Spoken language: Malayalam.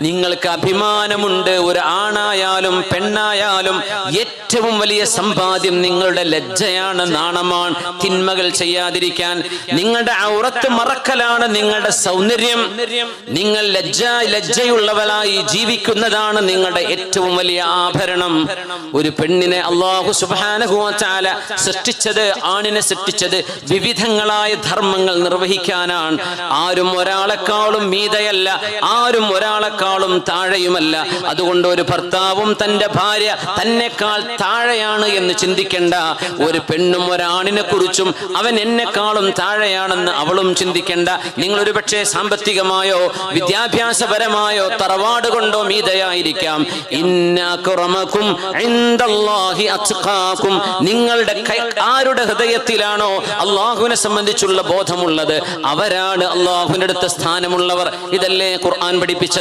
നിങ്ങൾക്ക് അഭിമാനമുണ്ട്. ഒരു ആണായാലും പെണ്ണായാലും ഏറ്റവും വലിയ സമ്പാദ്യം നിങ്ങളുടെ ലജ്ജയാണ്, നാണമാണ്. തിന്മകൾ ചെയ്യാതിരിക്കാൻ നിങ്ങളുടെ ഔറത്ത് മറക്കലാണ് നിങ്ങളുടെ സൗന്ദര്യം. നിങ്ങൾ ലജ്ജയുള്ളവളായി ജീവിക്കുന്നതാണ് നിങ്ങളുടെ ഏറ്റവും വലിയ ആഭരണം. ഒരു പെണ്ണിനെ അല്ലാഹു സുബ്ഹാനഹു വ തആല സൃഷ്ടിച്ചത്, ആണിനെ സൃഷ്ടിച്ചത് വിവിധങ്ങളായ ധർമ്മങ്ങൾ നിർവഹിക്കാനാണ്. ആരും ഒരാളെക്കാളും മീതയല്ല, ആരും ഒരാളെക്കാളും താഴെയുമല്ല. അതുകൊണ്ട് ഒരു ഭർത്താവും തന്റെ ഭാര്യ തന്നെക്കാൾ താഴെയാണ് എന്ന് ചിന്തിക്കേണ്ട. ഒരു പെണ്ണും ഒരാണിനെ കുറിച്ചും അവൻ എന്നെക്കാളും താഴെയാണെന്ന് അവളും ചിന്തിക്കേണ്ട. നിങ്ങൾ ഒരു പക്ഷേ സാമ്പത്തികമായോ വിദ്യാഭ്യാസപരമായോ തറവാട് കൊണ്ടോ മീതയായിരിക്കാം. ഇന്നഅക്രമകും ഇൻദല്ലാഹി അത്ഖാകും. നിങ്ങളുടെ ആരുടെ ഹൃദയത്തിലാണോ അല്ലാഹുവിനെ സംബന്ധിച്ചുള്ള ബോധമുള്ളത് അവരാണ് അല്ലാഹുവിന്റെ അടുത്ത സ്ഥാനമുള്ളവർ. ഇതല്ലേ ഖുർആൻ പഠിപ്പിച്ചത്?